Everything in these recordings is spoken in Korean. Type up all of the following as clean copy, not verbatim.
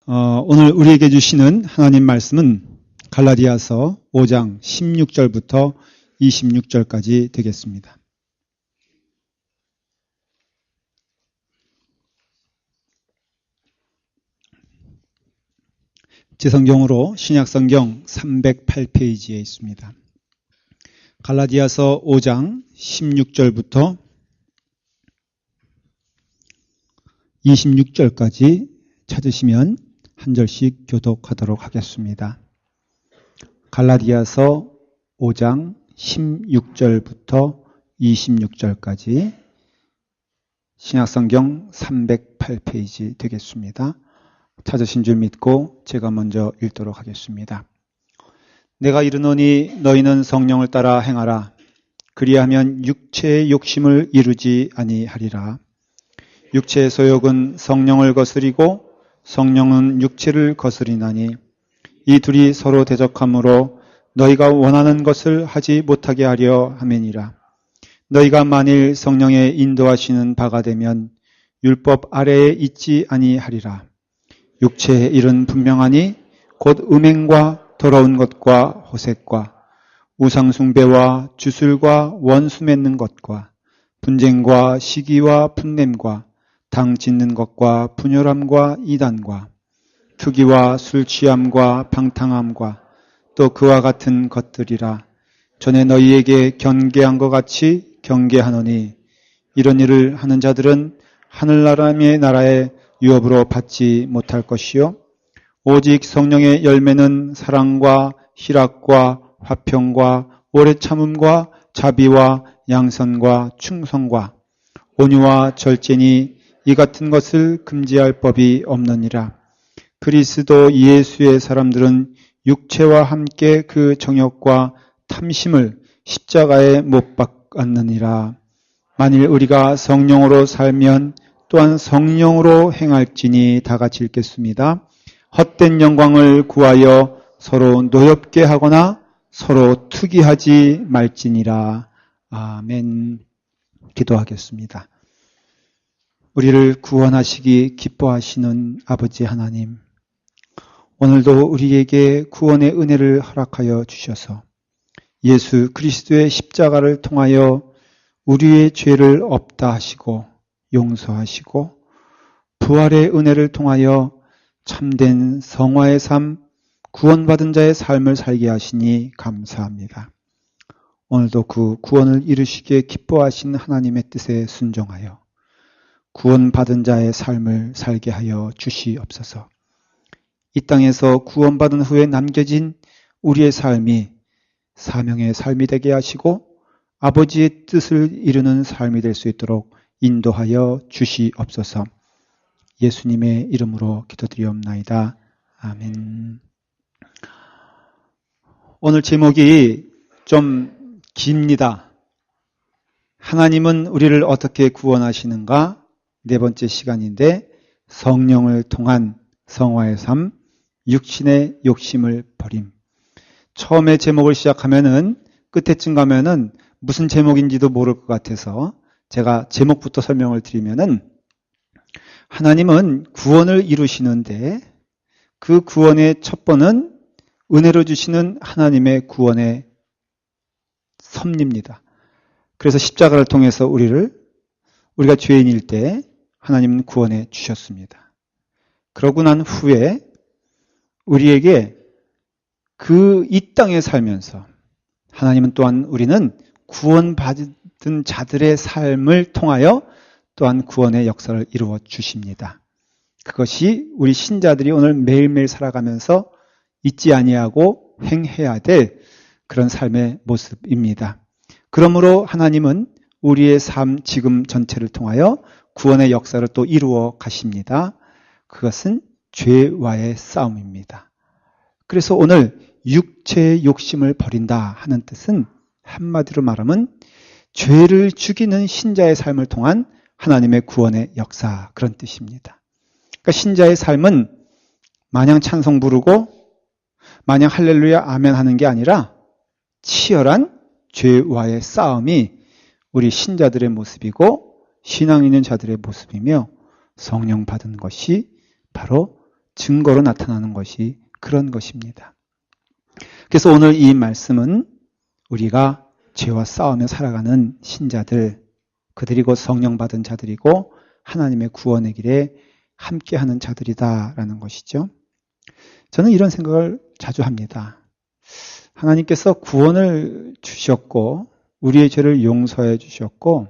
오늘 우리에게 주시는 하나님 말씀은 갈라디아서 5장 16절부터 26절까지 되겠습니다. 제 성경으로 신약성경 308페이지에 있습니다. 갈라디아서 5장 16절부터 26절까지 찾으시면 한 절씩 교독하도록 하겠습니다. 갈라디아서 5장 16절부터 26절까지 신약성경 308페이지 되겠습니다. 찾으신 줄 믿고 제가 먼저 읽도록 하겠습니다. 내가 이르노니 너희는 성령을 따라 행하라. 그리하면 육체의 욕심을 이루지 아니하리라. 육체의 소욕은 성령을 거스리고 성령은 육체를 거스리나니 이 둘이 서로 대적하므로 너희가 원하는 것을 하지 못하게 하려 함이니라. 너희가 만일 성령의 인도하시는 바가 되면 율법 아래에 있지 아니하리라. 육체의 일은 분명하니 곧 음행과 더러운 것과 호색과 우상숭배와 주술과 원수 맺는 것과 분쟁과 시기와 분냄과 당 짓는 것과 분열함과 이단과 투기와 술 취함과 방탕함과 또 그와 같은 것들이라. 전에 너희에게 경계한 것 같이 경계하노니 이런 일을 하는 자들은 하늘나라의 나라에 유업으로 받지 못할 것이요 오직 성령의 열매는 사랑과 희락과 화평과 오래 참음과 자비와 양선과 충성과 온유와 절제니 이 같은 것을 금지할 법이 없느니라. 그리스도 예수의 사람들은 육체와 함께 그 정욕과 탐심을 십자가에 못 박았느니라. 만일 우리가 성령으로 살면 또한 성령으로 행할지니 다 같이 읽겠습니다. 헛된 영광을 구하여 서로 노엽게 하거나 서로 투기하지 말지니라. 아멘. 기도하겠습니다. 우리를 구원하시기 기뻐하시는 아버지 하나님, 오늘도 우리에게 구원의 은혜를 허락하여 주셔서 예수 그리스도의 십자가를 통하여 우리의 죄를 없다 하시고 용서하시고 부활의 은혜를 통하여 참된 성화의 삶, 구원받은 자의 삶을 살게 하시니 감사합니다. 오늘도 그 구원을 이루시기에 기뻐하신 하나님의 뜻에 순종하여 구원받은 자의 삶을 살게 하여 주시옵소서. 이 땅에서 구원받은 후에 남겨진 우리의 삶이 사명의 삶이 되게 하시고 아버지의 뜻을 이루는 삶이 될 수 있도록 인도하여 주시옵소서. 예수님의 이름으로 기도드리옵나이다. 아멘. 오늘 제목이 좀 깁니다. 하나님은 우리를 어떻게 구원하시는가? 네 번째 시간인데 성령을 통한 성화의 삶, 육신의 욕심을 버림. 처음에 제목을 시작하면은 끝에쯤 가면은 무슨 제목인지도 모를 것 같아서 제가 제목부터 설명을 드리면은 하나님은 구원을 이루시는데 그 구원의 첫 번은 은혜로 주시는 하나님의 구원의 섭리입니다. 그래서 십자가를 통해서 우리가 죄인일 때 하나님은 구원해 주셨습니다. 그러고 난 후에 우리에게 이 땅에 살면서 하나님은 또한 우리는 구원받은 자들의 삶을 통하여 또한 구원의 역사를 이루어 주십니다. 그것이 우리 신자들이 오늘 매일매일 살아가면서 잊지 아니하고 행해야 될 그런 삶의 모습입니다. 그러므로 하나님은 우리의 삶 지금 전체를 통하여 구원의 역사를 또 이루어 가십니다. 그것은 죄와의 싸움입니다. 그래서 오늘 육체의 욕심을 버린다 하는 뜻은 한마디로 말하면 죄를 죽이는 신자의 삶을 통한 하나님의 구원의 역사, 그런 뜻입니다. 그러니까 신자의 삶은 마냥 찬송 부르고 마냥 할렐루야 아멘 하는 게 아니라 치열한 죄와의 싸움이 우리 신자들의 모습이고 신앙 있는 자들의 모습이며 성령 받은 것이 바로 증거로 나타나는 것이 그런 것입니다. 그래서 오늘 이 말씀은 우리가 죄와 싸우며 살아가는 신자들, 그들이 곧 성령 받은 자들이고 하나님의 구원의 길에 함께하는 자들이다라는 것이죠. 저는 이런 생각을 자주 합니다. 하나님께서 구원을 주셨고 우리의 죄를 용서해 주셨고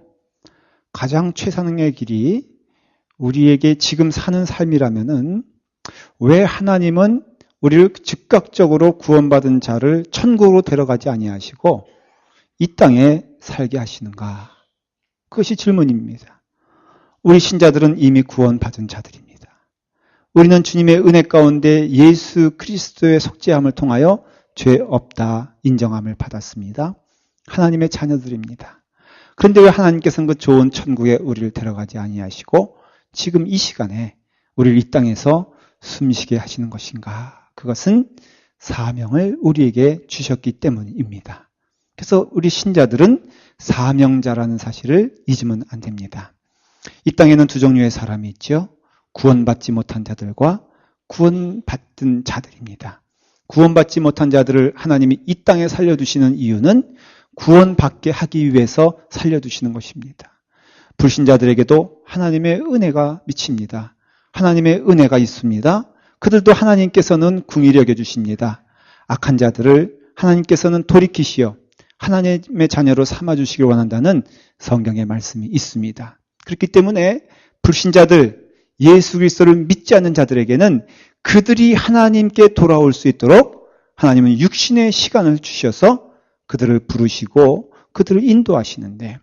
가장 최선의 길이 우리에게 지금 사는 삶이라면은 왜 하나님은 우리를 즉각적으로 구원받은 자를 천국으로 데려가지 아니하시고 이 땅에 살게 하시는가? 그것이 질문입니다. 우리 신자들은 이미 구원받은 자들입니다. 우리는 주님의 은혜 가운데 예수 그리스도의 속죄함을 통하여 죄 없다 인정함을 받았습니다. 하나님의 자녀들입니다. 그런데 왜 하나님께서는 그 좋은 천국에 우리를 데려가지 아니하시고 지금 이 시간에 우리를 이 땅에서 숨쉬게 하시는 것인가? 그것은 사명을 우리에게 주셨기 때문입니다. 그래서 우리 신자들은 사명자라는 사실을 잊으면 안 됩니다. 이 땅에는 두 종류의 사람이 있죠. 구원받지 못한 자들과 구원받은 자들입니다. 구원받지 못한 자들을 하나님이 이 땅에 살려두시는 이유는 구원받게 하기 위해서 살려두시는 것입니다. 불신자들에게도 하나님의 은혜가 미칩니다. 하나님의 은혜가 있습니다. 그들도 하나님께서는 긍휼히 여겨주십니다. 악한 자들을 하나님께서는 돌이키시어 하나님의 자녀로 삼아주시길 원한다는 성경의 말씀이 있습니다. 그렇기 때문에 불신자들, 예수 그리스도를 믿지 않는 자들에게는 그들이 하나님께 돌아올 수 있도록 하나님은 육신의 시간을 주셔서 그들을 부르시고 그들을 인도하시는데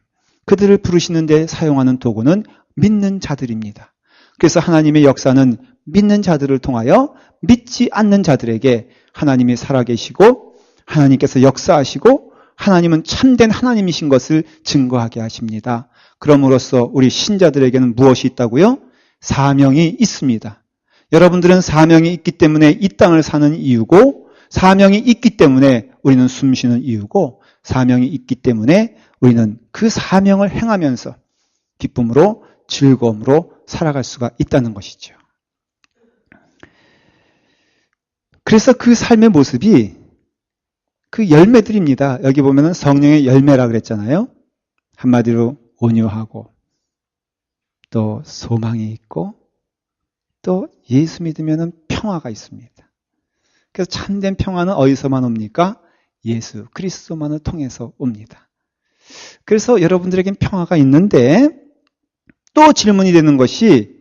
그들을 부르시는데 사용하는 도구는 믿는 자들입니다. 그래서 하나님의 역사는 믿는 자들을 통하여 믿지 않는 자들에게 하나님이 살아계시고 하나님께서 역사하시고 하나님은 참된 하나님이신 것을 증거하게 하십니다. 그럼으로써 우리 신자들에게는 무엇이 있다고요? 사명이 있습니다. 여러분들은 사명이 있기 때문에 이 땅을 사는 이유고 사명이 있기 때문에 우리는 숨쉬는 이유고 사명이 있기 때문에 우리는 그 사명을 행하면서 기쁨으로 즐거움으로 살아갈 수가 있다는 것이죠. 그래서 그 삶의 모습이 그 열매들입니다. 여기 보면은 성령의 열매라 그랬잖아요. 한마디로 온유하고 또 소망이 있고 또 예수 믿으면은 평화가 있습니다. 그래서 참된 평화는 어디서만 옵니까? 예수 그리스도만을 통해서 옵니다. 그래서 여러분들에겐 평화가 있는데 또 질문이 되는 것이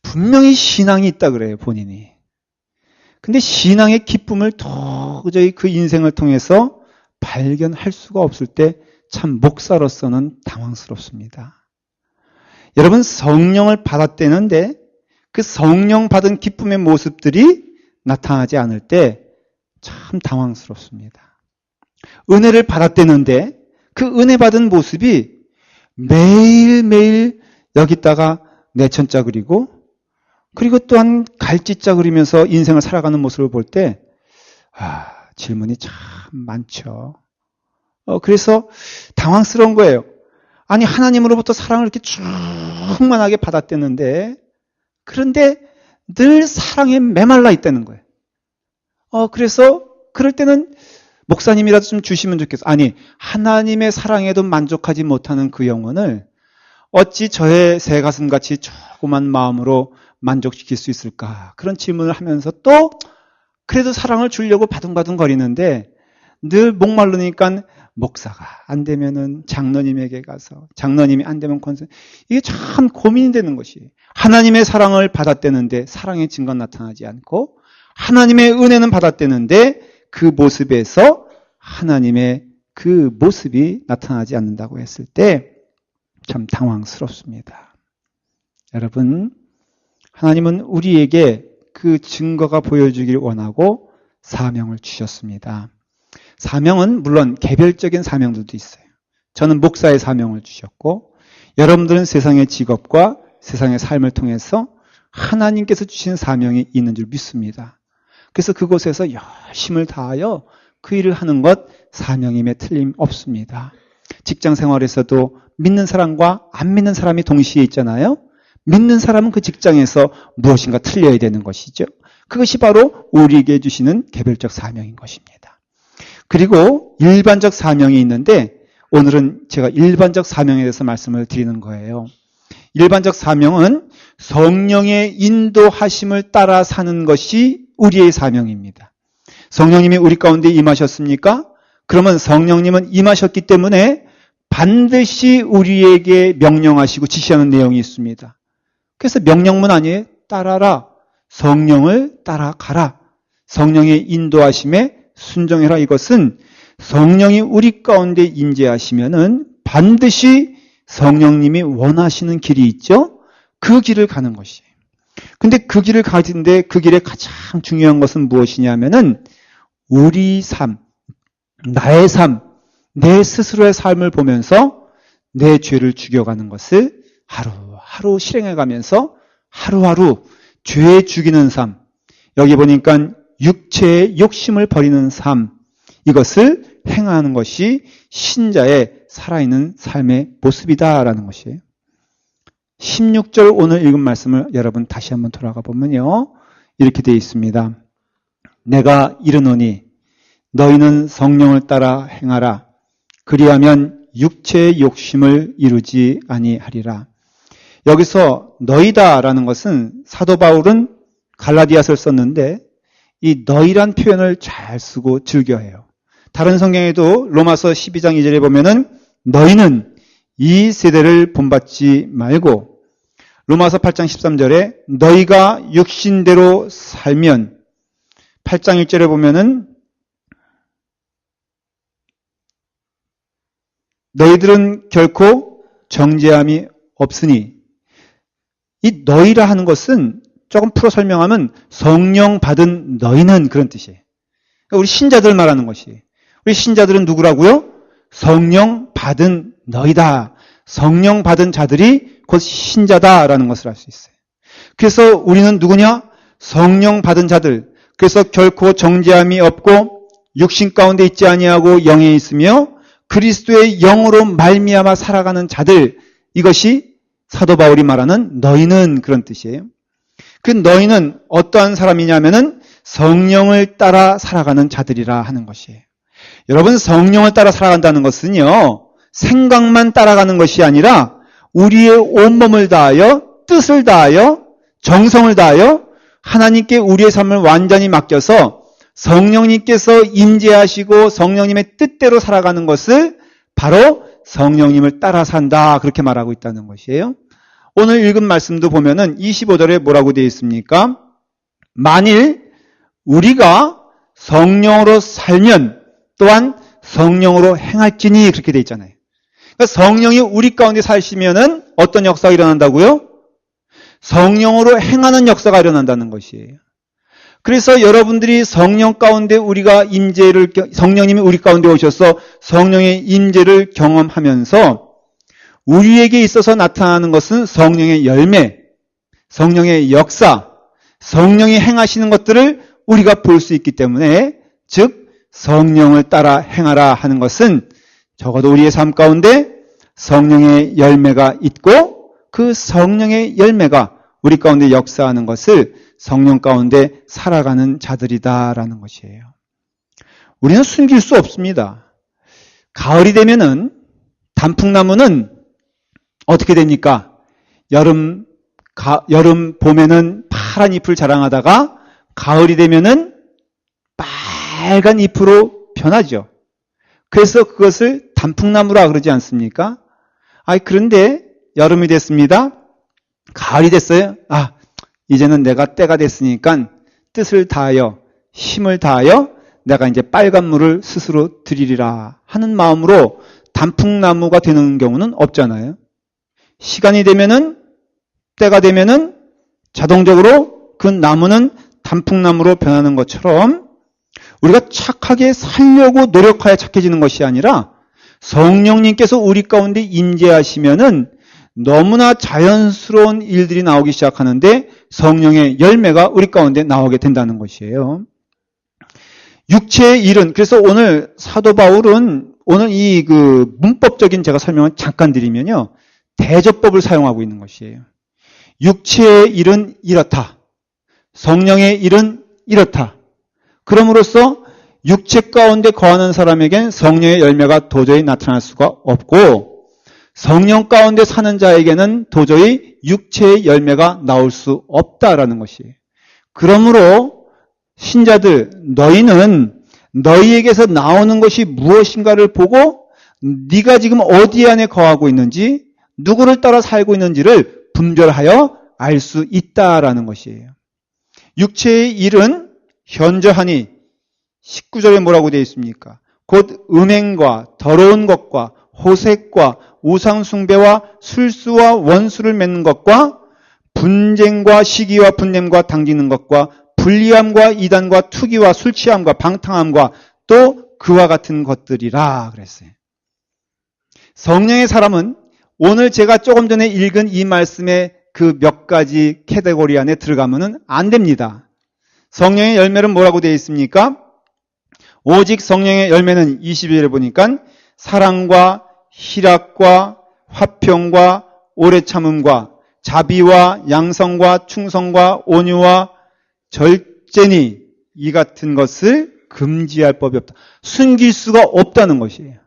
분명히 신앙이 있다 그래요, 본인이. 근데 신앙의 기쁨을 도저히 그 인생을 통해서 발견할 수가 없을 때 참 목사로서는 당황스럽습니다. 여러분 성령을 받았다는데 그 성령 받은 기쁨의 모습들이 나타나지 않을 때 참 당황스럽습니다. 은혜를 받았다는데 그 은혜 받은 모습이 매일매일 여기다가 내천자 그리고 또한 갈짓자 그리면서 인생을 살아가는 모습을 볼 때 질문이 참 많죠. 그래서 당황스러운 거예요. 아니 하나님으로부터 사랑을 이렇게 충만하게 받았다는데 그런데 늘 사랑에 메말라 있다는 거예요. 그래서 그럴 때는 목사님이라도 좀 주시면 좋겠어. 아니 하나님의 사랑에도 만족하지 못하는 그 영혼을 어찌 저의 새 가슴같이 조그만 마음으로 만족시킬 수 있을까? 그런 질문을 하면서 또 그래도 사랑을 주려고 바둥바둥 거리는데 늘 목마르니까 목사가 안 되면은 장로님에게 가서 장로님이 안 되면 권사 이게 참 고민이 되는 것이 하나님의 사랑을 받았다는데 사랑의 증거 나타나지 않고 하나님의 은혜는 받았다는데 그 모습에서 하나님의 그 모습이 나타나지 않는다고 했을 때 참 당황스럽습니다. 여러분 하나님은 우리에게 그 증거가 보여주길 원하고 사명을 주셨습니다. 사명은 물론 개별적인 사명들도 있어요. 저는 목사의 사명을 주셨고 여러분들은 세상의 직업과 세상의 삶을 통해서 하나님께서 주신 사명이 있는 줄 믿습니다. 그래서 그곳에서 열심을 다하여 그 일을 하는 것 사명임에 틀림없습니다. 직장 생활에서도 믿는 사람과 안 믿는 사람이 동시에 있잖아요. 믿는 사람은 그 직장에서 무엇인가 틀려야 되는 것이죠. 그것이 바로 우리에게 주시는 개별적 사명인 것입니다. 그리고 일반적 사명이 있는데 오늘은 제가 일반적 사명에 대해서 말씀을 드리는 거예요. 일반적 사명은 성령의 인도하심을 따라 사는 것이 우리의 사명입니다. 성령님이 우리 가운데 임하셨습니까? 그러면 성령님은 임하셨기 때문에 반드시 우리에게 명령하시고 지시하는 내용이 있습니다. 그래서 명령문 아니에요? 따라라. 성령을 따라가라. 성령의 인도하심에 순종해라. 이것은 성령이 우리 가운데 임재하시면은 반드시 성령님이 원하시는 길이 있죠? 그 길을 가는 것이에요. 근데 그 길을 가는데 그 길에 가장 중요한 것은 무엇이냐면은 우리 삶, 나의 삶, 내 스스로의 삶을 보면서 내 죄를 죽여가는 것을 하루하루 실행해가면서 하루하루 죄 죽이는 삶, 여기 보니까 육체의 욕심을 버리는 삶, 이것을 행하는 것이 신자의 살아있는 삶의 모습이다라는 것이에요. 16절 오늘 읽은 말씀을 여러분 다시 한번 돌아가 보면요. 이렇게 되어 있습니다. 내가 이르노니 너희는 성령을 따라 행하라. 그리하면 육체의 욕심을 이루지 아니하리라. 여기서 너희다라는 것은 사도 바울은 갈라디아서를 썼는데 이 너희란 표현을 잘 쓰고 즐겨해요. 다른 성경에도 로마서 12장 2절에 보면은 너희는 이 세대를 본받지 말고 로마서 8장 13절에 너희가 육신대로 살면 8장 1절에 보면은 너희들은 결코 정죄함이 없으니 이 너희라 하는 것은 조금 풀어 설명하면 성령 받은 너희는 그런 뜻이에요. 그러니까 우리 신자들 말하는 것이에요. 우리 신자들은 누구라고요? 성령 받은 너희다. 성령 받은 자들이 곧 신자다라는 것을 알 수 있어요. 그래서 우리는 누구냐? 성령 받은 자들. 그래서 결코 정죄함이 없고 육신 가운데 있지 아니하고 영에 있으며 그리스도의 영으로 말미암아 살아가는 자들. 이것이 사도 바울이 말하는 너희는 그런 뜻이에요. 그 너희는 어떠한 사람이냐면은 성령을 따라 살아가는 자들이라 하는 것이에요. 여러분 성령을 따라 살아간다는 것은요. 생각만 따라가는 것이 아니라 우리의 온몸을 다하여 뜻을 다하여 정성을 다하여 하나님께 우리의 삶을 완전히 맡겨서 성령님께서 임재하시고 성령님의 뜻대로 살아가는 것을 바로 성령님을 따라 산다. 그렇게 말하고 있다는 것이에요. 오늘 읽은 말씀도 보면은 25절에 뭐라고 되어 있습니까? 만일 우리가 성령으로 살면 또한 성령으로 행할지니 그렇게 되어 있잖아요. 그러니까 성령이 우리 가운데 사시면은 어떤 역사가 일어난다고요? 성령으로 행하는 역사가 일어난다는 것이에요. 그래서 여러분들이 성령 가운데 성령님이 우리 가운데 오셔서 성령의 임재를 경험하면서 우리에게 있어서 나타나는 것은 성령의 열매, 성령의 역사, 성령이 행하시는 것들을 우리가 볼 수 있기 때문에 즉 성령을 따라 행하라 하는 것은 적어도 우리의 삶 가운데 성령의 열매가 있고 그 성령의 열매가 우리 가운데 역사하는 것을 성령 가운데 살아가는 자들이다라는 것이에요. 우리는 숨길 수 없습니다. 가을이 되면은 단풍나무는 어떻게 됩니까? 여름, 봄에는 파란 잎을 자랑하다가 가을이 되면은 빨간 잎으로 변하죠. 그래서 그것을 단풍나무라 그러지 않습니까? 그런데 여름이 됐습니다. 가을이 됐어요. 이제는 내가 때가 됐으니까 뜻을 다하여 힘을 다하여 내가 이제 빨간 물을 스스로 드리리라 하는 마음으로 단풍나무가 되는 경우는 없잖아요. 시간이 되면은 때가 되면은 자동적으로 그 나무는 단풍나무로 변하는 것처럼 우리가 착하게 살려고 노력하여 착해지는 것이 아니라 성령님께서 우리 가운데 임재하시면은 너무나 자연스러운 일들이 나오기 시작하는데 성령의 열매가 우리 가운데 나오게 된다는 것이에요. 육체의 일은 그래서 오늘 사도 바울은 오늘 이 문법적인 제가 설명을 잠깐 드리면요. 대접법을 사용하고 있는 것이에요. 육체의 일은 이렇다. 성령의 일은 이렇다. 그럼으로써 육체 가운데 거하는 사람에겐 성령의 열매가 도저히 나타날 수가 없고 성령 가운데 사는 자에게는 도저히 육체의 열매가 나올 수 없다라는 것이에요. 그러므로 신자들, 너희는 너희에게서 나오는 것이 무엇인가를 보고 네가 지금 어디 안에 거하고 있는지, 누구를 따라 살고 있는지를 분별하여 알 수 있다라는 것이에요. 육체의 일은 현저하니 19절에 뭐라고 되어 있습니까? 곧 음행과 더러운 것과 호색과 우상숭배와 술수와 원수를 맺는 것과 분쟁과 시기와 분냄과 당기는 것과 불리함과 이단과 투기와 술취함과 방탕함과 또 그와 같은 것들이라 그랬어요. 성령의 사람은 오늘 제가 조금 전에 읽은 이 말씀의 그 몇 가지 카테고리 안에 들어가면은 안 됩니다. 성령의 열매는 뭐라고 되어 있습니까? 오직 성령의 열매는 22절에 보니까 사랑과 희락과 화평과 오래 참음과 자비와 양성과 충성과 온유와 절제니 이 같은 것을 금지할 법이 없다. 숨길 수가 없다는 것이에요.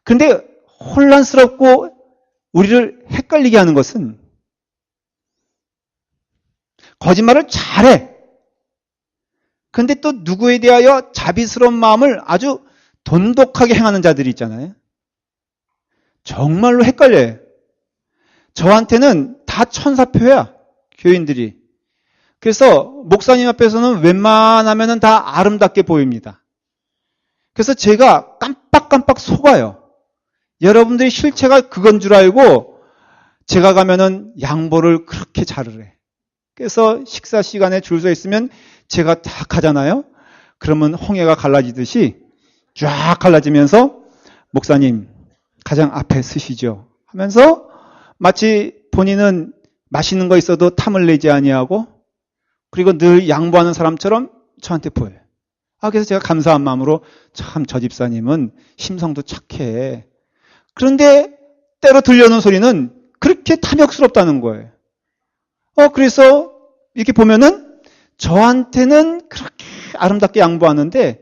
근데 혼란스럽고 우리를 헷갈리게 하는 것은 거짓말을 잘해. 근데 또 누구에 대하여 자비스러운 마음을 아주 돈독하게 행하는 자들이 있잖아요. 정말로 헷갈려요. 저한테는 다 천사표야, 교인들이. 그래서 목사님 앞에서는 웬만하면 다 아름답게 보입니다. 그래서 제가 깜빡깜빡 속아요. 여러분들의 실체가 그건 줄 알고 제가 가면은 양보를 그렇게 잘을 해. 그래서 식사 시간에 줄 서 있으면 제가 딱 하잖아요. 그러면 홍해가 갈라지듯이 쫙 갈라지면서 목사님 가장 앞에 서시죠 하면서 마치 본인은 맛있는 거 있어도 탐을 내지 아니하고 그리고 늘 양보하는 사람처럼 저한테 보여요. 그래서 제가 감사한 마음으로 참 저 집사님은 심성도 착해. 그런데 때로 들려오는 소리는 그렇게 탐욕스럽다는 거예요. 그래서 이렇게 보면은 저한테는 그렇게 아름답게 양보하는데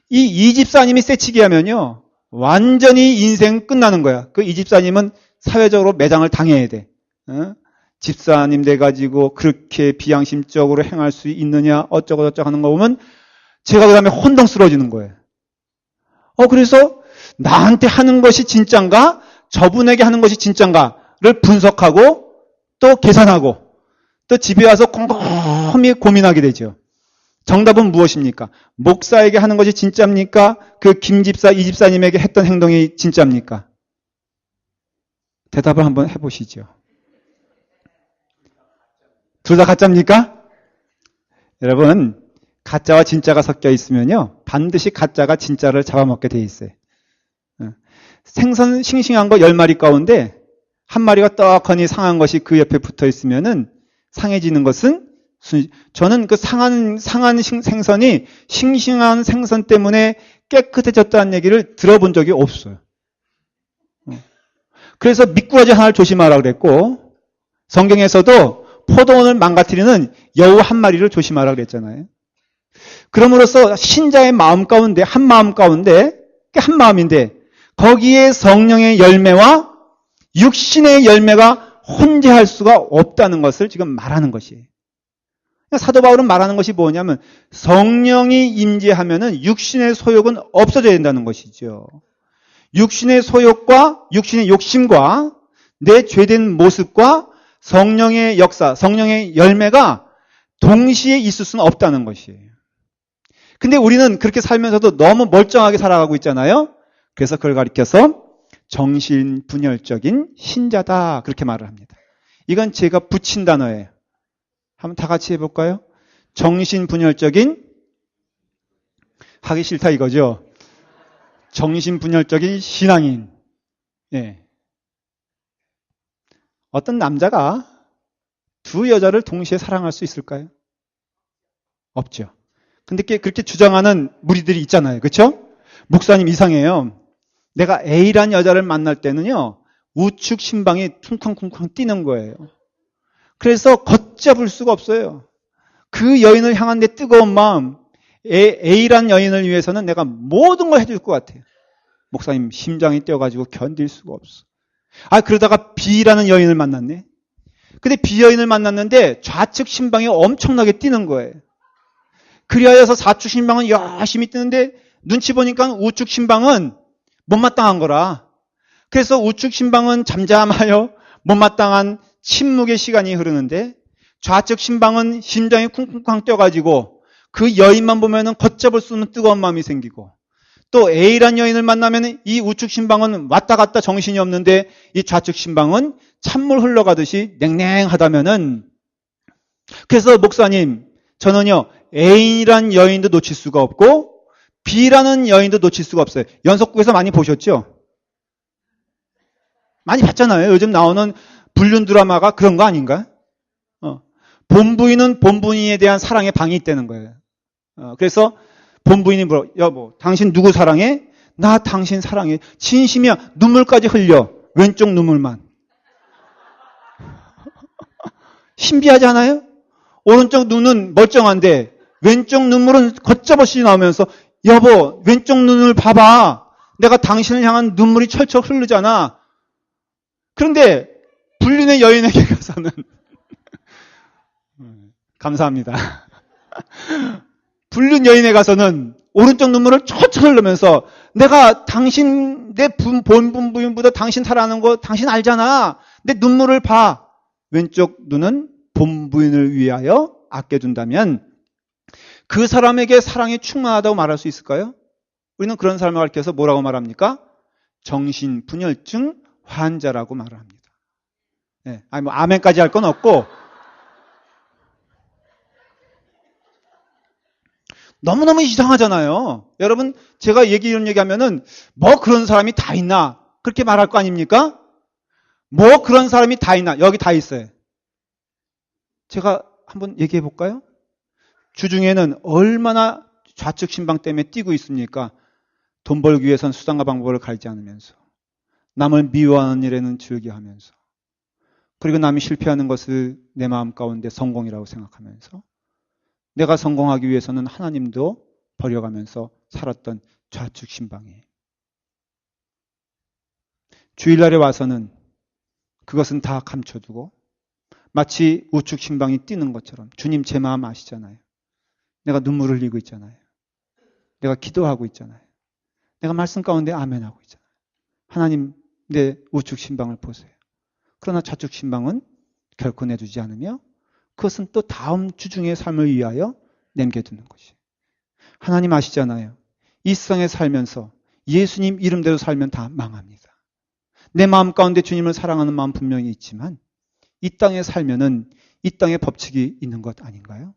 이 집사님이 세치게 하면요. 완전히 인생 끝나는 거야. 이 집사님은 사회적으로 매장을 당해야 돼. 집사님 돼가지고 그렇게 비양심적으로 행할 수 있느냐 어쩌고 저쩌고 하는 거 보면 제가 그 다음에 혼동스러워지는 거예요. 그래서 나한테 하는 것이 진짠가 저분에게 하는 것이 진짠가를 분석하고 또 계산하고 또 집에 와서 곰곰이 고민하게 되죠. 정답은 무엇입니까? 목사에게 하는 것이 진짜입니까? 그 김집사, 이집사님에게 했던 행동이 진짜입니까? 대답을 한번 해보시죠. 둘 다 가짜입니까? 여러분, 가짜와 진짜가 섞여 있으면요. 반드시 가짜가 진짜를 잡아먹게 돼 있어요. 생선 싱싱한 거 10마리 가운데 한 마리가 떡하니 상한 것이 그 옆에 붙어 있으면은 상해지는 것은 저는 그 상한 생선이 싱싱한 생선 때문에 깨끗해졌다는 얘기를 들어본 적이 없어요. 그래서 미꾸라지 하나를 조심하라 그랬고 성경에서도 포도원을 망가뜨리는 여우 한 마리를 조심하라 그랬잖아요. 그럼으로써 신자의 마음 가운데 한 마음 가운데 한 마음인데 거기에 성령의 열매와 육신의 열매가 혼재할 수가 없다는 것을 지금 말하는 것이에요. 사도 바울은 말하는 것이 뭐냐면 성령이 임재하면은 육신의 소욕은 없어져야 된다는 것이죠. 육신의 소욕과 육신의 욕심과 내 죄된 모습과 성령의 역사, 성령의 열매가 동시에 있을 수는 없다는 것이에요. 근데 우리는 그렇게 살면서도 너무 멀쩡하게 살아가고 있잖아요. 그래서 그걸 가리켜서 정신분열적인 신자다 그렇게 말을 합니다. 이건 제가 붙인 단어예요. 한번 다 같이 해볼까요? 정신분열적인 하기 싫다 이거죠. 정신분열적인 신앙인. 예. 어떤 남자가 두 여자를 동시에 사랑할 수 있을까요? 없죠. 근데 그렇게 주장하는 무리들이 있잖아요. 그렇죠? 목사님 이상해요. 내가 A란 여자를 만날 때는요. 우측 심방이 쿵쾅쿵쾅 뛰는 거예요. 그래서 걷잡을 수가 없어요. 그 여인을 향한 내 뜨거운 마음, A라는 여인을 위해서는 내가 모든 걸 해줄 것 같아요. 목사님, 심장이 뛰어가지고 견딜 수가 없어. 그러다가 B라는 여인을 만났네. 근데 B 여인을 만났는데 좌측 심방이 엄청나게 뛰는 거예요. 그리하여서 좌측 심방은 열심히 뛰는데 눈치 보니까 우측 심방은 못마땅한 거라. 그래서 우측 심방은 잠잠하여 못마땅한 침묵의 시간이 흐르는데 좌측 심방은 심장이 쿵쿵쾅 뛰어가지고 그 여인만 보면은 걷잡을 수 없는 뜨거운 마음이 생기고, 또 A란 여인을 만나면 이 우측 심방은 왔다 갔다 정신이 없는데 이 좌측 심방은 찬물 흘러가듯이 냉랭하다면은, 그래서 목사님, 저는요 A란 여인도 놓칠 수가 없고 B라는 여인도 놓칠 수가 없어요. 연속극에서 많이 보셨죠? 많이 봤잖아요. 요즘 나오는 불륜 드라마가 그런 거 아닌가? 본부인은 본부인에 대한 사랑에 방이 있다는 거예요. 그래서 본부인이 물어, 여보, 당신 누구 사랑해? 나 당신 사랑해. 진심이야. 눈물까지 흘려. 왼쪽 눈물만. 신비하지 않아요? 오른쪽 눈은 멀쩡한데 왼쪽 눈물은 걷잡없이 나오면서, 여보, 왼쪽 눈을 봐봐. 내가 당신을 향한 눈물이 철철 흐르잖아. 그런데 불륜의 여인에게 가서는 감사합니다. 불륜 여인에 가서는 오른쪽 눈물을 철철 흘리면서, 내가 당신, 내 본분 부인보다 당신 사랑하는 거 당신 알잖아. 내 눈물을 봐. 왼쪽 눈은 본 부인을 위하여 아껴둔다면 그 사람에게 사랑이 충만하다고 말할 수 있을까요? 우리는 그런 사람을 가리켜서 뭐라고 말합니까? 정신분열증 환자라고 말을 합니다. 네. 아멘까지 할 건 없고, 너무너무 이상하잖아요. 여러분, 제가 이런 얘기하면은, 뭐 그런 사람이 다 있나? 그렇게 말할 거 아닙니까? 뭐 그런 사람이 다 있나? 여기 다 있어요. 제가 한번 얘기해 볼까요? 주중에는 얼마나 좌측 신방 때문에 뛰고 있습니까? 돈 벌기 위해선 수단과 방법을 가리지 않으면서, 남을 미워하는 일에는 즐겨하면서, 그리고 남이 실패하는 것을 내 마음 가운데 성공이라고 생각하면서, 내가 성공하기 위해서는 하나님도 버려가면서 살았던 좌측 신방이에요. 주일날에 와서는 그것은 다 감춰두고 마치 우측 신방이 뛰는 것처럼, 주님 제 마음 아시잖아요. 내가 눈물 흘리고 있잖아요. 내가 기도하고 있잖아요. 내가 말씀 가운데 아멘하고 있잖아요. 하나님, 내 우측 신방을 보세요. 그러나 좌측 신방은 결코 내두지 않으며 그것은 또 다음 주중의 삶을 위하여 남겨두는 것이. 하나님 아시잖아요. 이 세상에 살면서 예수님 이름대로 살면 다 망합니다. 내 마음 가운데 주님을 사랑하는 마음 분명히 있지만 이 땅에 살면은 이 땅의 법칙이 있는 것 아닌가요?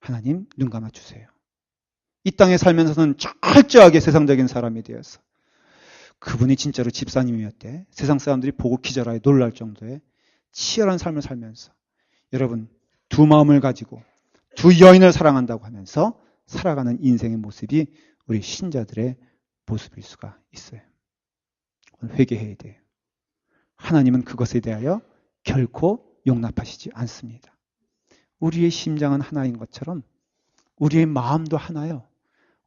하나님 눈 감아주세요. 이 땅에 살면서는 철저하게 세상적인 사람이 되어서, 그분이 진짜로 집사님이었대. 세상 사람들이 보고 기절하여 놀랄 정도의 치열한 삶을 살면서, 여러분, 두 마음을 가지고 두 여인을 사랑한다고 하면서 살아가는 인생의 모습이 우리 신자들의 모습일 수가 있어요. 오늘 회개해야 돼요. 하나님은 그것에 대하여 결코 용납하시지 않습니다. 우리의 심장은 하나인 것처럼 우리의 마음도 하나요.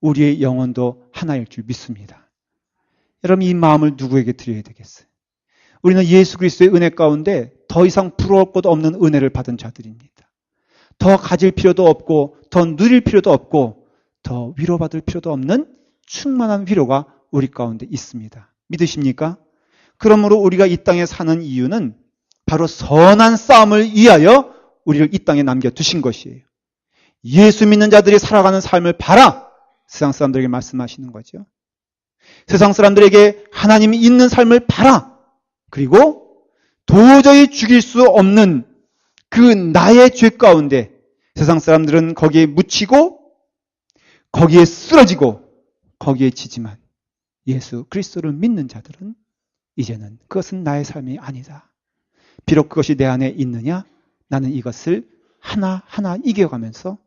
우리의 영혼도 하나일 줄 믿습니다. 여러분, 이 마음을 누구에게 드려야 되겠어요? 우리는 예수 그리스도의 은혜 가운데 더 이상 부러울 것 없는 은혜를 받은 자들입니다. 더 가질 필요도 없고, 더 누릴 필요도 없고, 더 위로받을 필요도 없는 충만한 위로가 우리 가운데 있습니다. 믿으십니까? 그러므로 우리가 이 땅에 사는 이유는 바로 선한 싸움을 위하여 우리를 이 땅에 남겨두신 것이에요. 예수 믿는 자들이 살아가는 삶을 봐라! 세상 사람들에게 말씀하시는 거죠. 세상 사람들에게 하나님이 있는 삶을 봐라! 그리고 도저히 죽일 수 없는 그 나의 죄 가운데 세상 사람들은 거기에 묻히고 거기에 쓰러지고 거기에 지지만, 예수 그리스도를 믿는 자들은 이제는 그것은 나의 삶이 아니다. 비록 그것이 내 안에 있느냐, 나는 이것을 하나하나 이겨가면서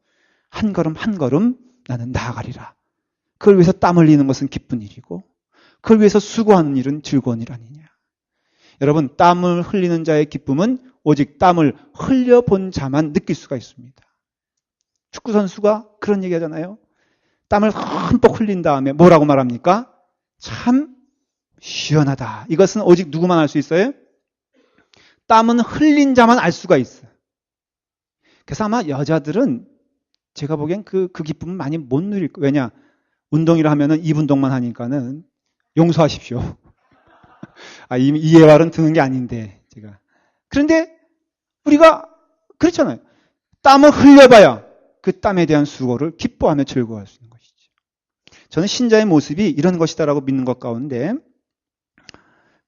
한 걸음 한 걸음 나는 나아가리라. 그걸 위해서 땀 흘리는 것은 기쁜 일이고 그걸 위해서 수고하는 일은 즐거운 일 아니냐. 여러분, 땀을 흘리는 자의 기쁨은 오직 땀을 흘려본 자만 느낄 수가 있습니다. 축구선수가 그런 얘기 하잖아요. 땀을 흠뻑 흘린 다음에 뭐라고 말합니까? 참 시원하다. 이것은 오직 누구만 알 수 있어요? 땀은 흘린 자만 알 수가 있어요. 그래서 아마 여자들은 제가 보기엔 그 기쁨을 많이 못 누릴 거예요. 왜냐? 운동이라 하면은 2분동만 하니까는 용서하십시오. 이 예화는 드는 게 아닌데, 제가. 그런데 우리가 그렇잖아요. 땀을 흘려봐야 그 땀에 대한 수고를 기뻐하며 즐거워할 수 있는 것이죠. 저는 신자의 모습이 이런 것이다라고 믿는 것 가운데,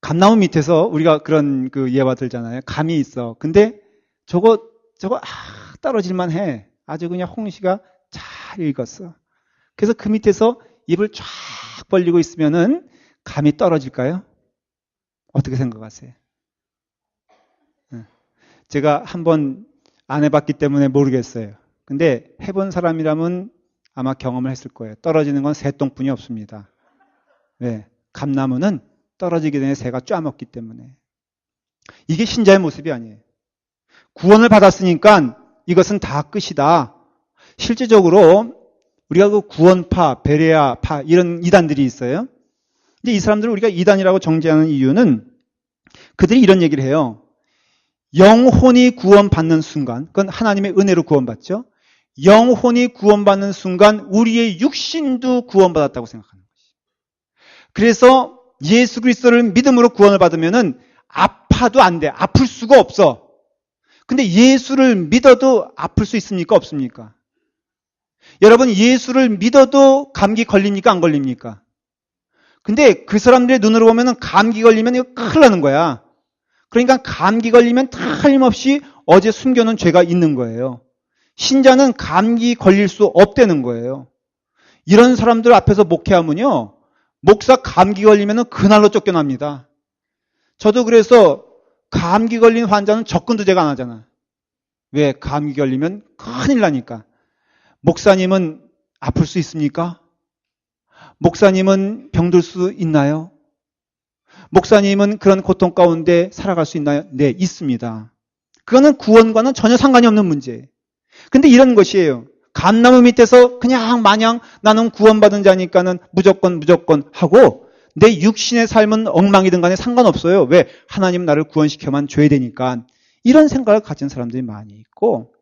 감나무 밑에서 우리가 그런 그 예화 들잖아요. 감이 있어. 근데 저거 떨어질만 해. 아주 그냥 홍시가 잘 익었어. 그래서 그 밑에서 입을 쫙 벌리고 있으면은 감이 떨어질까요? 어떻게 생각하세요? 제가 한번 안 해봤기 때문에 모르겠어요. 근데 해본 사람이라면 아마 경험을 했을 거예요. 떨어지는 건 새똥뿐이 없습니다. 왜? 감나무는 떨어지기 전에 새가 쪄먹기 때문에. 이게 신자의 모습이 아니에요. 구원을 받았으니까 이것은 다 끝이다. 실제적으로 우리가 그 구원파, 베레아파 이런 이단들이 있어요. 근데 이 사람들을 우리가 이단이라고 정죄하는 이유는 그들이 이런 얘기를 해요. 영혼이 구원받는 순간, 그건 하나님의 은혜로 구원받죠. 영혼이 구원받는 순간 우리의 육신도 구원받았다고 생각하는 것이죠. 그래서 예수 그리스도를 믿음으로 구원을 받으면은 아파도 안 돼. 아플 수가 없어. 근데 예수를 믿어도 아플 수 있습니까? 없습니까? 여러분, 예수를 믿어도 감기 걸립니까? 안 걸립니까? 근데 그 사람들의 눈으로 보면은 감기 걸리면 이거 큰일 나는 거야. 그러니까 감기 걸리면 틀림없이 어제 숨겨놓은 죄가 있는 거예요. 신자는 감기 걸릴 수 없다는 거예요. 이런 사람들 앞에서 목회하면요, 목사 감기 걸리면 그날로 쫓겨납니다. 저도 그래서 감기 걸린 환자는 접근도 제가 안 하잖아. 왜? 감기 걸리면 큰일 나니까. 목사님은 아플 수 있습니까? 목사님은 병들 수 있나요? 목사님은 그런 고통 가운데 살아갈 수 있나요? 네, 있습니다. 그거는 구원과는 전혀 상관이 없는 문제예요. 근데 이런 것이에요. 감나무 밑에서 그냥 마냥 나는 구원받은 자니까는 무조건 하고 내 육신의 삶은 엉망이든 간에 상관없어요. 왜? 하나님 나를 구원시켜만 줘야 되니까. 이런 생각을 가진 사람들이 많이 있고,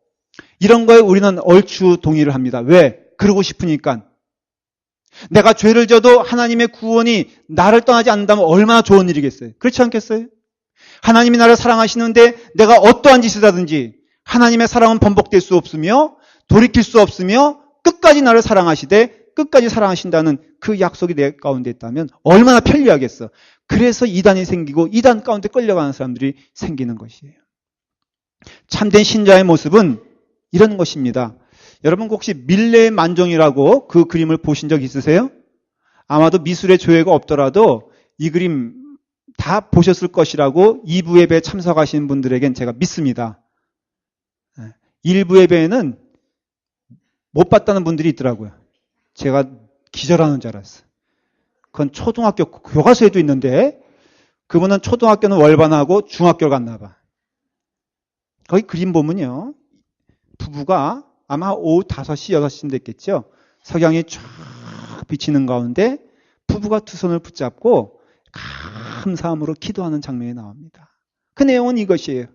이런 거에 우리는 얼추 동의를 합니다. 왜? 그러고 싶으니까. 내가 죄를 져도 하나님의 구원이 나를 떠나지 않는다면 얼마나 좋은 일이겠어요. 그렇지 않겠어요? 하나님이 나를 사랑하시는데 내가 어떠한 짓을 하든지 하나님의 사랑은 번복될 수 없으며 돌이킬 수 없으며 끝까지 나를 사랑하시되 끝까지 사랑하신다는 그 약속이 내 가운데 있다면 얼마나 편리하겠어. 그래서 이단이 생기고 이단 가운데 끌려가는 사람들이 생기는 것이에요. 참된 신자의 모습은 이런 것입니다. 여러분 혹시 밀레 만종이라고 그 그림을 보신 적 있으세요? 아마도 미술의 조예가 없더라도 이 그림 다 보셨을 것이라고 2부 예배에 참석하신 분들에겐 제가 믿습니다. 1부 예배에는 못 봤다는 분들이 있더라고요. 제가 기절하는 줄 알았어요. 그건 초등학교 교과서에도 있는데 그분은 초등학교는 월반하고 중학교를 갔나 봐. 거기 그림 보면요. 부부가 아마 오후 5시, 6시쯤 됐겠죠. 석양이 쫙 비치는 가운데 부부가 두 손을 붙잡고 감사함으로 기도하는 장면이 나옵니다. 그 내용은 이것이에요.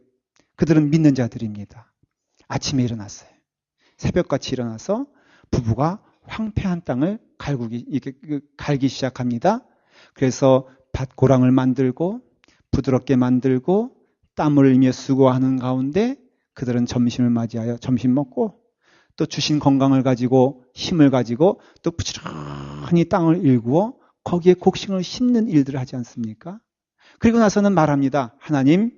그들은 믿는 자들입니다. 아침에 일어났어요. 새벽같이 일어나서 부부가 황폐한 땅을 갈기 시작합니다. 그래서 밭고랑을 만들고 부드럽게 만들고 땀을 흘리며 수고하는 가운데 그들은 점심을 맞이하여 점심 먹고 또 주신 건강을 가지고 힘을 가지고 또 부지런히 땅을 일구어 거기에 곡식을 심는 일들을 하지 않습니까? 그리고 나서는 말합니다. 하나님,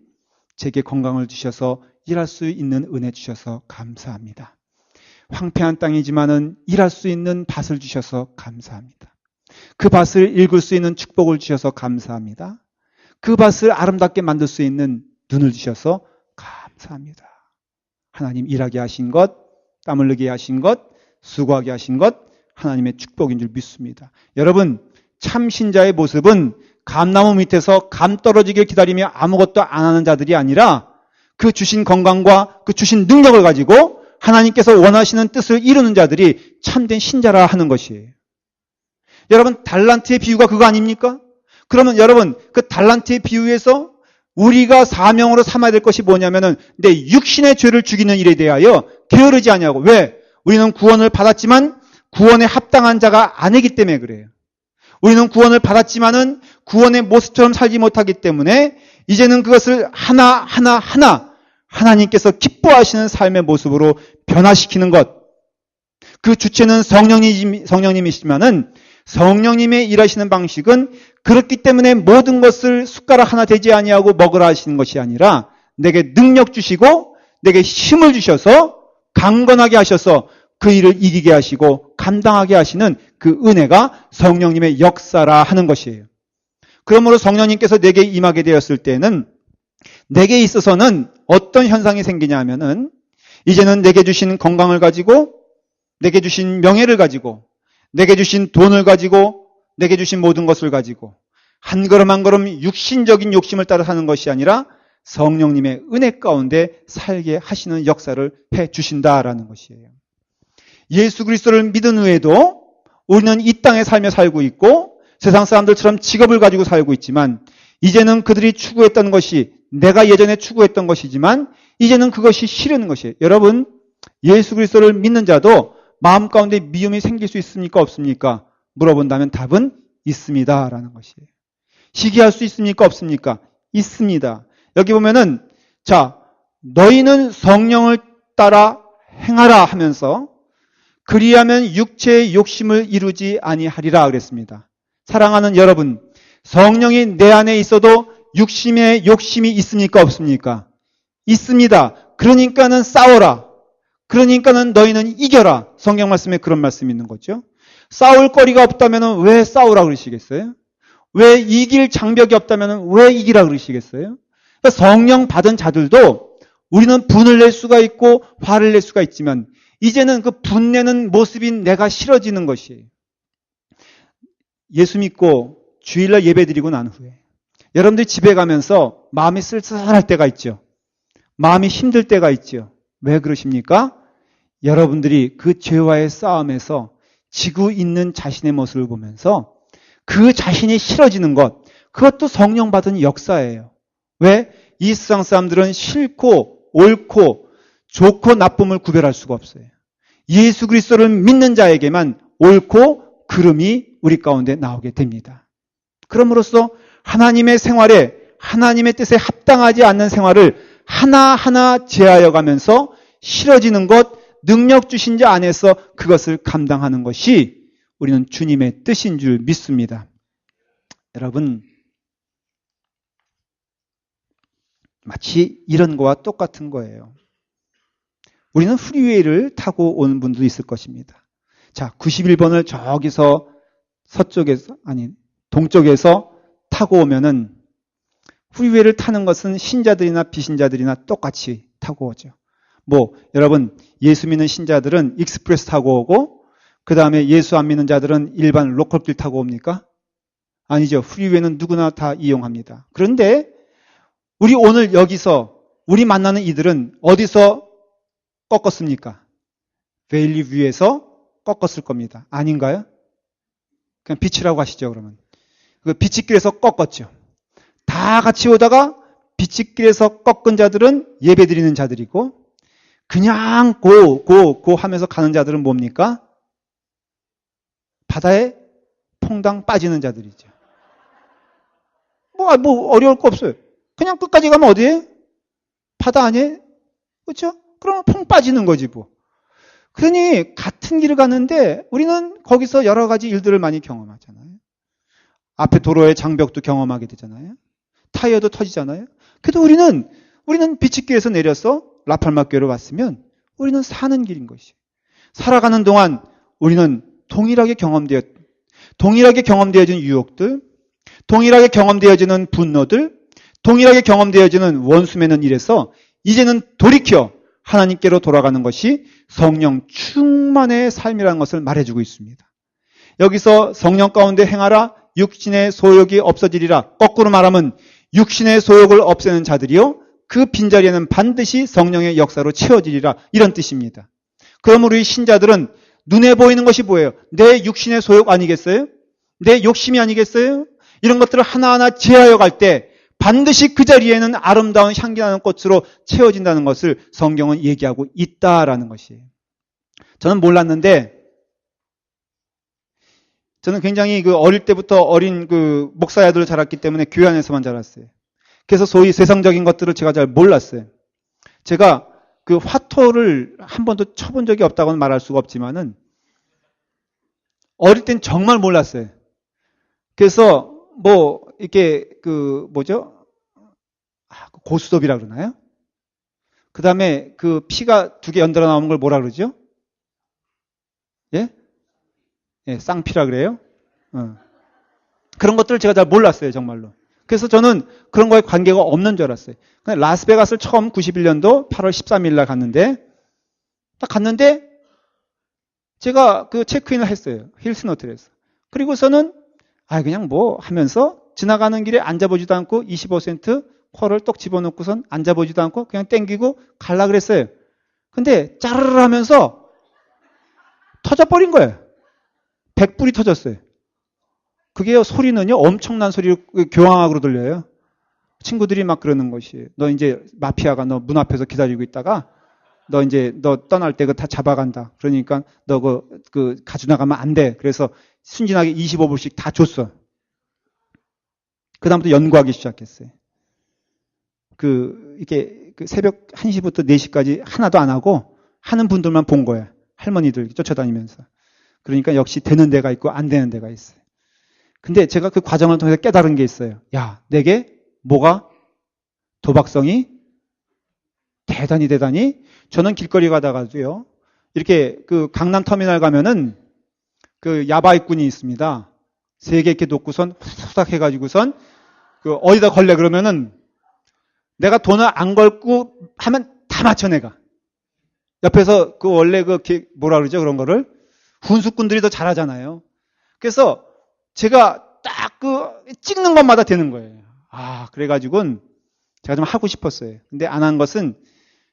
제게 건강을 주셔서 일할 수 있는 은혜 주셔서 감사합니다. 황폐한 땅이지만은 일할 수 있는 밭을 주셔서 감사합니다. 그 밭을 읽을 수 있는 축복을 주셔서 감사합니다. 그 밭을 아름답게 만들 수 있는 눈을 주셔서 감사합니다. 하나님 일하게 하신 것, 땀 흘리게 하신 것, 수고하게 하신 것, 하나님의 축복인 줄 믿습니다. 여러분, 참 신자의 모습은 감나무 밑에서 감 떨어지길 기다리며 아무것도 안 하는 자들이 아니라 그 주신 건강과 그 주신 능력을 가지고 하나님께서 원하시는 뜻을 이루는 자들이 참된 신자라 하는 것이에요. 여러분, 달란트의 비유가 그거 아닙니까? 그러면 여러분, 그 달란트의 비유에서 우리가 사명으로 삼아야 될 것이 뭐냐면은 내 육신의 죄를 죽이는 일에 대하여 게으르지 아니하고. 왜? 우리는 구원을 받았지만 구원에 합당한 자가 아니기 때문에 그래요. 우리는 구원을 받았지만은 구원의 모습처럼 살지 못하기 때문에 이제는 그것을 하나하나 하나님께서 기뻐하시는 삶의 모습으로 변화시키는 것. 그 주체는 성령님이시지만은 성령님의 일하시는 방식은 그렇기 때문에 모든 것을 숟가락 하나 되지 아니하고 먹으라 하시는 것이 아니라 내게 능력 주시고 내게 힘을 주셔서 강건하게 하셔서 그 일을 이기게 하시고 감당하게 하시는 그 은혜가 성령님의 역사라 하는 것이에요. 그러므로 성령님께서 내게 임하게 되었을 때는 내게 있어서는 어떤 현상이 생기냐 하면은 이제는 내게 주신 건강을 가지고 내게 주신 명예를 가지고 내게 주신 돈을 가지고 내게 주신 모든 것을 가지고 한 걸음 한 걸음 육신적인 욕심을 따라 사는 것이 아니라 성령님의 은혜 가운데 살게 하시는 역사를 해 주신다라는 것이에요. 예수 그리스도를 믿은 후에도 우리는 이 땅에 살며 살고 있고 세상 사람들처럼 직업을 가지고 살고 있지만 이제는 그들이 추구했던 것이 내가 예전에 추구했던 것이지만 이제는 그것이 싫은 것이에요. 여러분, 예수 그리스도를 믿는 자도 마음 가운데 미움이 생길 수 있습니까? 없습니까? 물어본다면 답은 있습니다라는 것이에요. 시기할 수 있습니까? 없습니까? 있습니다. 여기 보면은 자, 너희는 성령을 따라 행하라 하면서 그리하면 육체의 욕심을 이루지 아니하리라 그랬습니다. 사랑하는 여러분, 성령이 내 안에 있어도 육심의 욕심이 있습니까? 없습니까? 있습니다. 그러니까는 싸워라. 그러니까는 너희는 이겨라. 성경 말씀에 그런 말씀이 있는 거죠. 싸울 거리가 없다면 왜 싸우라 그러시겠어요? 왜 이길 장벽이 없다면 왜 이기라 그러시겠어요? 그러니까 성령 받은 자들도 우리는 분을 낼 수가 있고 화를 낼 수가 있지만 이제는 그 분내는 모습인 내가 싫어지는 것이에요. 예수 믿고 주일날 예배 드리고 난 후에 여러분들이 집에 가면서 마음이 쓸쓸할 때가 있죠. 마음이 힘들 때가 있죠. 왜 그러십니까? 여러분들이 그 죄와의 싸움에서 지고 있는 자신의 모습을 보면서 그 자신이 싫어지는 것, 그것도 성령 받은 역사예요. 왜? 이 세상 사람들은 싫고 옳고 좋고 나쁨을 구별할 수가 없어요. 예수 그리스도를 믿는 자에게만 옳고 그름이 우리 가운데 나오게 됩니다. 그럼으로써 하나님의 생활에 하나님의 뜻에 합당하지 않는 생활을 하나하나 제하여 가면서 싫어지는 것, 능력 주신 자 안에서 그것을 감당하는 것이 우리는 주님의 뜻인 줄 믿습니다. 여러분, 마치 이런 거와 똑같은 거예요. 우리는 프리웨이를 타고 오는 분도 있을 것입니다. 자, 91번을 저기서 동쪽에서 타고 오면은 프리웨이를 타는 것은 신자들이나 비신자들이나 똑같이 타고 오죠. 여러분, 예수 믿는 신자들은 익스프레스 타고 오고, 그 다음에 예수 안 믿는 자들은 일반 로컬길 타고 옵니까? 아니죠. 프리웨이는 누구나 다 이용합니다. 그런데, 우리 오늘 여기서, 우리 만나는 이들은 어디서 꺾었습니까? 베일리 뷰에서 꺾었을 겁니다. 아닌가요? 그냥 빛이라고 하시죠, 그러면. 그 빛이길에서 꺾었죠. 다 같이 오다가 빛이길에서 꺾은 자들은 예배 드리는 자들이고, 그냥 고 하면서 가는 자들은 뭡니까? 바다에 퐁당 빠지는 자들이죠. 어려울 거 없어요. 그냥 끝까지 가면 어디에? 바다 아니에요? 그렇죠? 그러면 퐁 빠지는 거지 뭐. 그러니 같은 길을 가는데 우리는 거기서 여러 가지 일들을 많이 경험하잖아요. 앞에 도로의 장벽도 경험하게 되잖아요. 타이어도 터지잖아요. 그래도 우리는 비치길에서 내려서 라팔마교로 왔으면 우리는 사는 길인 것이에요. 살아가는 동안 우리는 동일하게 경험되어진 유혹들, 동일하게 경험되어지는 분노들, 동일하게 경험되어지는 원수 맺는 일에서 이제는 돌이켜 하나님께로 돌아가는 것이 성령 충만의 삶이라는 것을 말해주고 있습니다. 여기서 성령 가운데 행하라 육신의 소욕이 없어지리라. 거꾸로 말하면 육신의 소욕을 없애는 자들이요 그 빈자리에는 반드시 성령의 역사로 채워지리라. 이런 뜻입니다. 그럼 우리 신자들은 눈에 보이는 것이 뭐예요? 내 육신의 소욕 아니겠어요? 내 욕심이 아니겠어요? 이런 것들을 하나하나 제하여 갈 때 반드시 그 자리에는 아름다운 향기나는 꽃으로 채워진다는 것을 성경은 얘기하고 있다라는 것이에요. 저는 몰랐는데, 저는 굉장히 그 어릴 때부터 어린 그 목사의 아들을 자랐기 때문에 교회 안에서만 자랐어요. 그래서 소위 세상적인 것들을 제가 잘 몰랐어요. 제가 그 화토를 한 번도 쳐본 적이 없다고는 말할 수가 없지만은 어릴 땐 정말 몰랐어요. 그래서 뭐 이렇게 그 뭐죠? 고스톱이라 그러나요? 그 다음에 그 피가 두 개 연달아 나오는 걸 뭐라 그러죠? 예? 예, 쌍피라 그래요? 그런 것들을 제가 잘 몰랐어요, 정말로. 그래서 저는 그런 거에 관계가 없는 줄 알았어요. 라스베가스를 처음 91년도 8월 13일 날 갔는데, 딱 갔는데, 제가 그 체크인을 했어요. 힐슨 호텔에서. 그리고서는, 그냥 뭐 하면서 지나가는 길에 앉아보지도 않고 25센트 콜을 똑 집어넣고선 앉아보지도 않고 그냥 땡기고 갈라 그랬어요. 근데 짜르르 하면서 터져버린 거예요. 100불이 터졌어요. 그게요, 소리는요, 엄청난 소리로 교황악으로 들려요. 친구들이 막 그러는 것이에요. 너 이제 마피아가 너 문 앞에서 기다리고 있다가 너 떠날 때 그 다 잡아간다. 그러니까 너 그 가져나가면 안 돼. 그래서 순진하게 25불씩 다 줬어. 그다음부터 연구하기 시작했어요. 이게 새벽 1시부터 4시까지 하나도 안 하고 하는 분들만 본 거야. 할머니들 쫓아다니면서. 그러니까 역시 되는 데가 있고 안 되는 데가 있어요. 근데 제가 그 과정을 통해서 깨달은 게 있어요. 야, 내게 뭐가 도박성이 대단히 저는 길거리 가다가도요. 이렇게 그 강남 터미널 가면은 그 야바이꾼이 있습니다. 3개 이렇게 놓고선 후닥 해가지고선 그 어디다 걸래 그러면은 내가 돈을 안 걸고 하면 다 맞춰 내가. 옆에서 그 원래 뭐라 그러죠 그런 거를 훈수꾼들이 더 잘하잖아요. 그래서 제가 딱 찍는 것마다 되는 거예요. 그래가지고는 제가 좀 하고 싶었어요. 근데 안 한 것은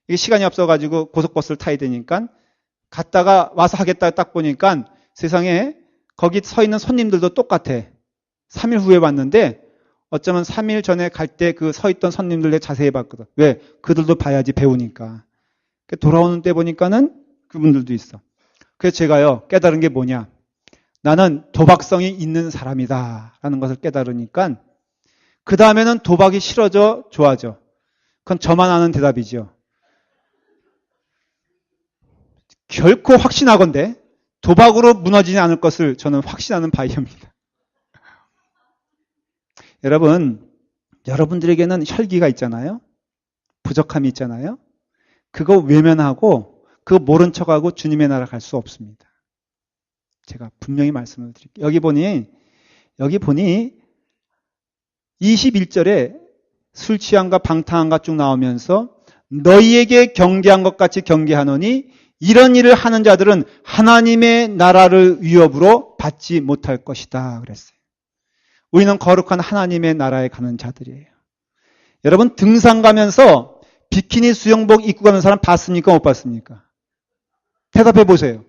이게 시간이 없어가지고 고속버스를 타야 되니까 갔다가 와서 하겠다 딱 보니까 세상에 거기 서 있는 손님들도 똑같아. 3일 후에 왔는데 어쩌면 3일 전에 갈 때 그 서 있던 손님들 자세히 봤거든. 왜? 그들도 봐야지 배우니까. 돌아오는 때 보니까는 그분들도 있어. 그래서 제가요 깨달은 게 뭐냐. 나는 도박성이 있는 사람이다 라는 것을 깨달으니까 그 다음에는 도박이 싫어져 좋아져. 그건 저만 아는 대답이죠. 결코 확신하건대 도박으로 무너지지 않을 것을 저는 확신하는 바이옵니다. 여러분들에게는 혈기가 있잖아요. 부족함이 있잖아요. 그거 외면하고 그거 모른 척하고 주님의 나라 갈 수 없습니다. 제가 분명히 말씀을 드릴게요. 여기 보니 21절에 술 취함과 방탕함과 쭉 나오면서 너희에게 경계한 것 같이 경계하노니 이런 일을 하는 자들은 하나님의 나라를 위협으로 받지 못할 것이다 그랬어요. 우리는 거룩한 하나님의 나라에 가는 자들이에요. 여러분 등산 가면서 비키니 수영복 입고 가는 사람 봤습니까? 못 봤습니까? 대답해 보세요.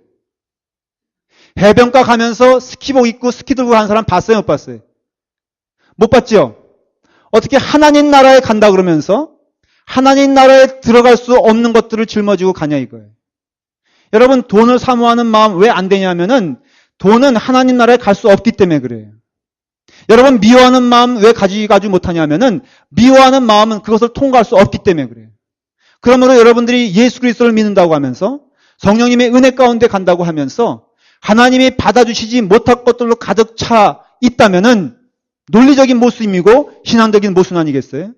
해변가 가면서 스키복 입고 스키 들고 가는 사람 봤어요? 못 봤어요? 못 봤죠? 어떻게 하나님 나라에 간다 그러면서 하나님 나라에 들어갈 수 없는 것들을 짊어지고 가냐 이거예요. 여러분 돈을 사모하는 마음 왜 안 되냐면은 돈은 하나님 나라에 갈 수 없기 때문에 그래요. 여러분 미워하는 마음 왜 가지고 못하냐면은 미워하는 마음은 그것을 통과할 수 없기 때문에 그래요. 그러므로 여러분들이 예수 그리스도를 믿는다고 하면서 성령님의 은혜 가운데 간다고 하면서 하나님이 받아주시지 못할 것들로 가득 차 있다면은 논리적인 모순이고 신앙적인 모순 아니겠어요?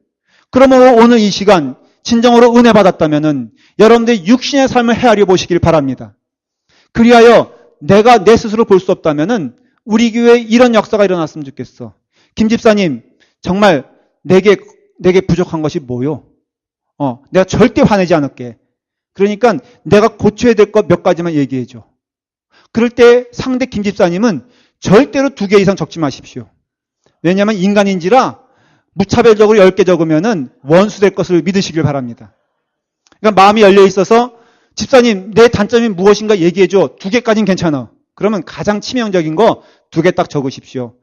그러므로 오늘 이 시간 진정으로 은혜 받았다면은 여러분들이 육신의 삶을 헤아려 보시길 바랍니다. 그리하여 내가 내 스스로 볼 수 없다면은 우리 교회에 이런 역사가 일어났으면 좋겠어. 김 집사님, 정말 내게 부족한 것이 뭐요? 내가 절대 화내지 않을게. 그러니까 내가 고쳐야 될 것 몇 가지만 얘기해줘. 그럴 때 상대 김 집사님은 절대로 2개 이상 적지 마십시오. 왜냐하면 인간인지라 무차별적으로 10개 적으면은 원수 될 것을 믿으시길 바랍니다. 그러니까 마음이 열려 있어서 집사님, 내 단점이 무엇인가 얘기해줘. 2개까지는 괜찮아. 그러면 가장 치명적인 거 2개 딱 적으십시오.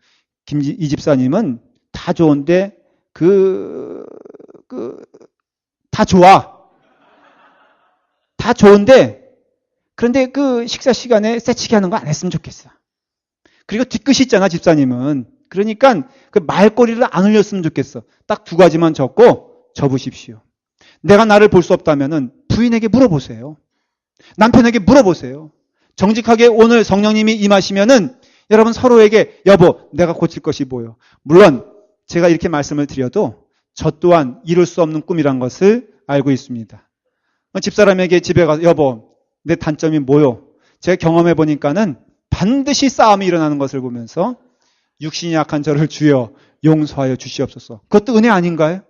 이 집사님은 다 좋은데, 다 좋아. 다 좋은데, 그런데 그 식사 시간에 새치기 하는 거 안 했으면 좋겠어. 그리고 뒤끝이 있잖아, 집사님은. 그러니까 그 말꼬리를 안 흘렸으면 좋겠어. 딱 2가지만 적고 접으십시오. 내가 나를 볼 수 없다면은 부인에게 물어보세요. 남편에게 물어보세요. 정직하게 오늘 성령님이 임하시면은 여러분 서로에게 여보, 내가 고칠 것이 뭐요? 물론 제가 이렇게 말씀을 드려도 저 또한 이룰 수 없는 꿈이란 것을 알고 있습니다. 집사람에게 집에 가서 여보, 내 단점이 뭐요? 제가 경험해 보니까는 반드시 싸움이 일어나는 것을 보면서 육신이 약한 저를 주여 용서하여 주시옵소서. 그것도 은혜 아닌가요?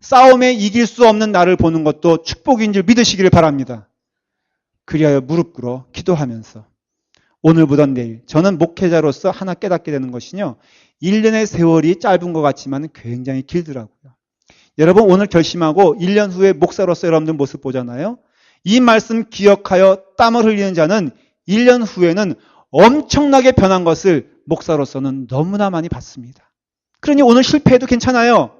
싸움에 이길 수 없는 나를 보는 것도 축복인 줄 믿으시기를 바랍니다. 그리하여 무릎 꿇어 기도하면서 오늘보다 내일 저는 목회자로서 하나 깨닫게 되는 것이요. 1년의 세월이 짧은 것 같지만 굉장히 길더라고요. 여러분 오늘 결심하고 1년 후에 목사로서 여러분들 모습 보잖아요. 이 말씀 기억하여 땀을 흘리는 자는 1년 후에는 엄청나게 변한 것을 목사로서는 너무나 많이 봤습니다. 그러니 오늘 실패해도 괜찮아요.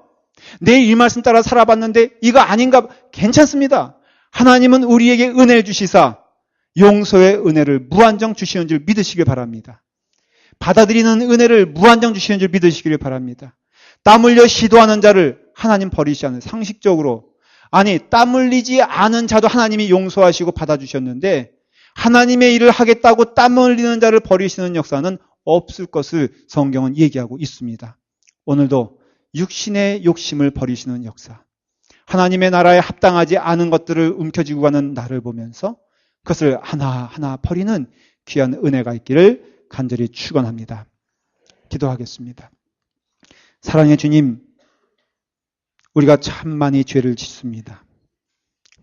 내일 이 말씀 따라 살아봤는데 이거 아닌가? 괜찮습니다. 하나님은 우리에게 은혜 주시사 용서의 은혜를 무한정 주시는 줄 믿으시길 바랍니다. 받아들이는 은혜를 무한정 주시는 줄 믿으시길 바랍니다. 땀 흘려 시도하는 자를 하나님 버리시지 않는 상식적으로 아니 땀 흘리지 않은 자도 하나님이 용서하시고 받아주셨는데 하나님의 일을 하겠다고 땀 흘리는 자를 버리시는 역사는 없을 것을 성경은 얘기하고 있습니다. 오늘도 육신의 욕심을 버리시는 역사, 하나님의 나라에 합당하지 않은 것들을 움켜쥐고 가는 나를 보면서 그것을 하나하나 버리는 귀한 은혜가 있기를 간절히 축원합니다. 기도하겠습니다. 사랑의 주님, 우리가 참 많이 죄를 짓습니다.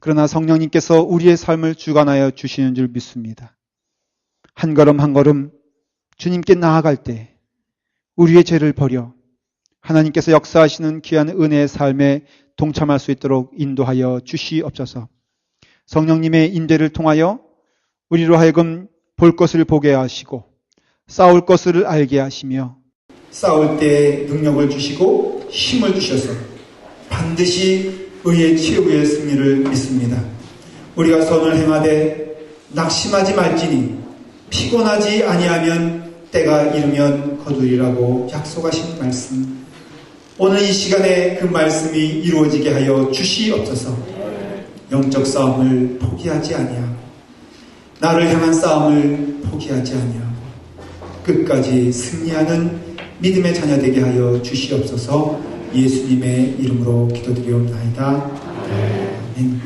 그러나 성령님께서 우리의 삶을 주관하여 주시는 줄 믿습니다. 한 걸음 한 걸음 주님께 나아갈 때 우리의 죄를 버려 하나님께서 역사하시는 귀한 은혜의 삶에 동참할 수 있도록 인도하여 주시옵소서. 성령님의 인도를 통하여 우리로 하여금 볼 것을 보게 하시고 싸울 것을 알게 하시며 싸울 때 능력을 주시고 힘을 주셔서 반드시 의의 최후의 승리를 믿습니다. 우리가 선을 행하되 낙심하지 말지니 피곤하지 아니하면 때가 이르면 거두리라고 약속하신 말씀, 오늘 이 시간에 그 말씀이 이루어지게 하여 주시옵소서. 영적 싸움을 포기하지 아니하고 나를 향한 싸움을 포기하지 아니하고 끝까지 승리하는 믿음의 자녀 되게 하여 주시옵소서. 예수님의 이름으로 기도드리옵나이다. 아멘.